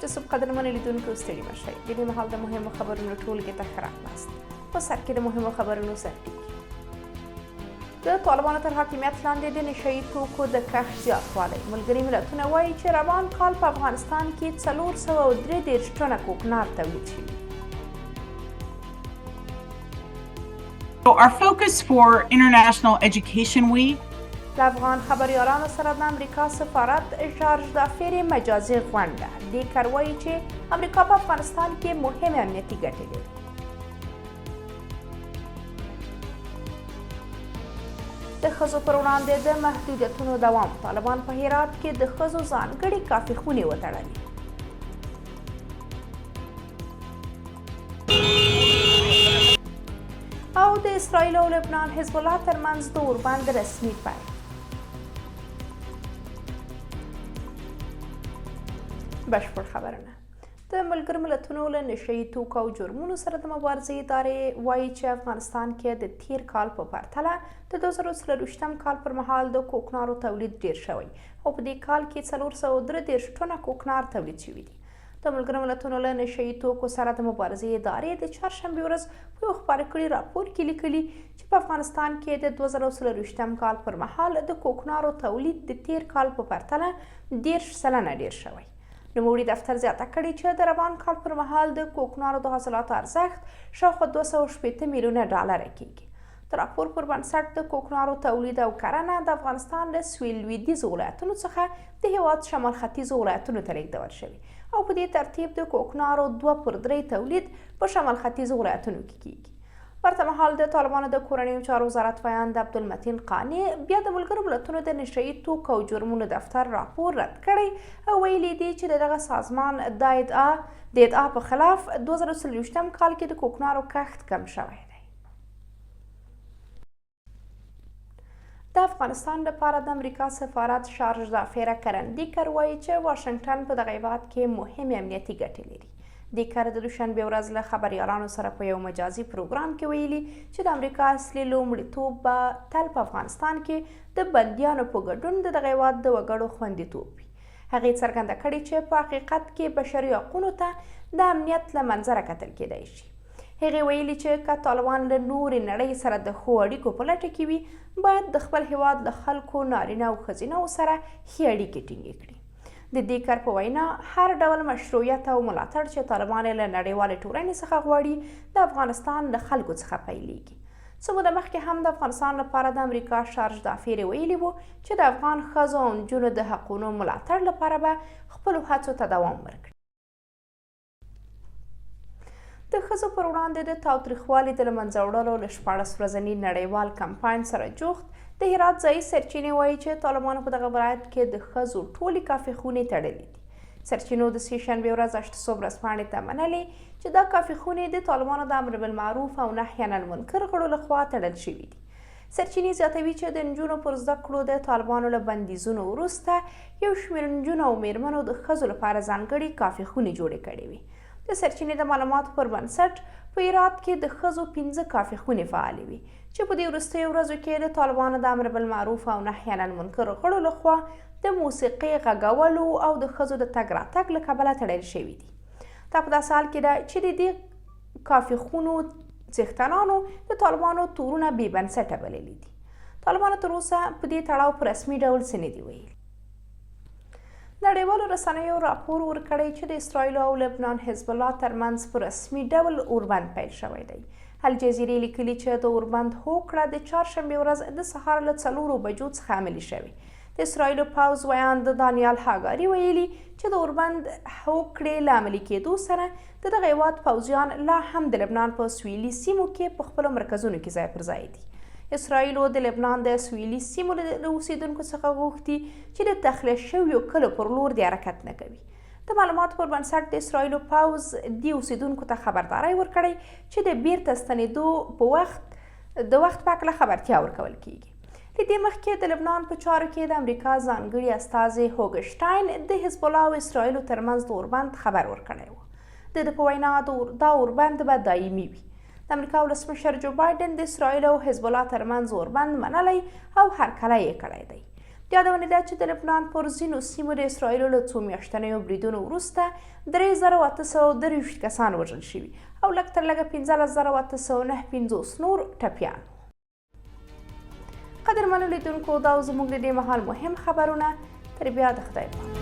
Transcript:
د صبح قدرمنو لیدونکو ستړي مه شئ. د دې مهال د مهمو خبرونو ټولګې ته ښه راغلاست. په سر کې د مهمو خبرونو سرټکي. د طالبانو تر حاکمیت لاندې د نشه یي توکو د کښت زیاتوالی. ملګري ملتونه وایي چې روان کال په افغانستان کې 433 ټنه کوکنار تولید شوي. So our focus for International Education Week د افغان خبریالانو سره د امریکا سفارت شارج دافیر مجازي غونډه. دې کار وایي چې امریکا په افغانستان کې مهمې امنیتي ګټې لري. د ښځو پر وړاندې د محدودیتونو دوام. طالبان په هرات کې د ښځو ځانګړې کافي خونې وتړلې. او د اسرائیل او لبنان حزب الله ترمنځ د اوربند رسمي پیل. بشپړ خبرونه. د ملګرو ملتونو له نشه یي توکو او جرمونو سره د مبارزې ادارې وایي چې افغانستان کې د تیر کال په پرتله د 2023 کال پر مهال د کوکنارو تولید ډیر شوی او په دې کال کې 433 ټنه کوکنار تولید شوي دي. د ملګرو ملتونو له نشه یي توکو سره د مبارزې ادارې د چهارشنبې ورځ په یو خپاره کړي راپور کې لیکلي چې په افغانستان کې د 2023 کال پر مهال د کوکنارو تولید د تیر کال په پرتله 10 سلنه ډیر شوی. نوموړي دفتر زیاته کړې چې د روان کال پر مهال د کوکنارو د حاصلاتو ارزښت شاوخوا 280 میلیونه ډالره کېږي. د راپور پر بنسټ د کوکنارو تولید او کرنه د افغانستان له سویل لویدیځو ولایتونو څخه د هېواد شمال ختیځو ولایتونو ته لیږدول شوي او په دې ترتیب د کوکنارو 2/3 تولید په شمال ختیځو ولایتونو کې کېږي. ورته مهال د طالبانو د کورنیو چارو وزارت ویاند عبدالمتین قانع بیا د ملګرو ملتونو د نشه یي توکو او جرمونو دفتر راپور رد کړی او ویلي دي چې دغه سازمان د ادعا په خلاف 2023 کال کې د کوکنارو کښت کم شوی دی. د افغانستان لپاره د امریکا سفارت شارج دافیره کرندیکر وایي چې واشنګټن په دغه هیواد کې مهمې امنیتي ګټې لري. دې کار د دوشنبې ورځ له خبریالانو سره په یو مجازي پروګرام کې ویلي چې د امریکا اصلي لومړیتوب به تل په افغانستان کې د بندیانو په ګډون د دغه هیواد د وګړو خوندیتوب وي. هغې څرګنده کړې چې په حقیقت کې بشري حقونو ته د امنیت له منظره کتل کېدای شي. هغې ویلي چې که طالبان له نورې نړۍ سره د ښو اړیکو په لټه کې وي باید د خپل هیواد له خلکو نارینه او ښځینهو سره ښې اړیکې ټینګې کړي. د دې کار په وینا هر ډول مشروعیت او ملاتړ چې طالبان له نړیوالې ټولنې څخه غواړي د افغانستان له خلکو څخه پیلېږي. څه موده مخکې هم د افغانستان لپاره د امریکا شارج دافیر ویلي وو چې د افغان ښځو او نجونو د حقونو ملاتړ لپاره به خپلو هڅو ته دوام ورکړي. د ښځو پر وړاندې د تاوتریخوالي د له منځه وړلو له 14 ورځني نړیوال کمپاین سره جوخت د هرات ځایي سرچینې وایي چې طالبانو په دغه ولایت کې د ښځو ټولې کافي خونې تړلې دي. سرچینو د سې شنبې ورځ 8 ورځپاڼې ته منلې چې دا کافي خونې د طالبانو د امر بالمعروف او نهي عن المنکر غړو لخوا تړل شوي دي. سرچینې زیاتوي چې د نجونو پر زده کړو د طالبانو له بندیزونو وروسته یو شمېر نجونو او میرمنو د ښځو لپاره ځانګړې کافي خونې جوړې کړې وي. د سرچینې د معلوماتو پر بنسټ په هرات کې د ښځو 15 کافي خونې فعالې وي چې په دې وروستیو ورځو کې د طالبانو د امر بالمعروف او نهي عن المنکر غړو لخوا د موسیقي غږولو او د ښځو د تګ راتګ له کبله تړل شوي دي. دا په داسې حال کې ده چې د دې کافي خونو څښتنانو د طالبانو تورونه بې بنسټه بللي دي. طالبانو تر اوسه په دې تړاو په رسمي ډول څه نه دي ویلي. نړیوالو رسنیو راپور ورکړی چې د اسرائیل او لبنان حزب الله ترمنځ په رسمي ډول اوربند پیل شوی دی. الجزیرې لیکلي چې د اوربند هوکړه د چهارشنبې ورځ د سهار له 4 بجو څخه عملي شوې. د اسرائیلو پوځ ویاند دانیال هاګاري ویلي چې د اوربند هوکړې له عملي کېدو سره د دغه هیواد پوځیان لا هم د لبنان په سویلي سیمو کې په خپلو مرکزونو کې ځای پر ځای دي. اسرائیلو د لبنان د سویلي سیمو له اوسیدونکو څخه غوښتي چې د تخلیه شویو کلو پر لور د حرکت نه کوي. د معلوماتو پر بنسټ د اسرائیلو پوځ دې اوسیدونکو ته خبرداری ورکړی چې د بیرته ستنېدو په وخت په هکله خبرتیا ورکول کیږي. د دې مخکې د لبنان په چارو کې د امریکا ځانګړي استازي هوګشټاین د حزب الله او اسرائیلو ترمنځ د اوربند خبر ورکړی و. د ده په وینا دا اوربند به دایمي وي. د امریکا ولسمشر جو بایدن د اسرائیل او حزب الله ترمنځ اوربند منلی او هرکلی یې کړی دی. یادونه ده چې د لبنان پر ځینو سیمو د اسرائیلو له څو میاشتنیو بریدونو وروسته 3830 کسان وژل شوي او لږ تر لږه 15859 نور ټپیان. قدرمنو لیدونکو دا زموږ د دې مهال مهم خبرونه. تر بیا د خدای پامان.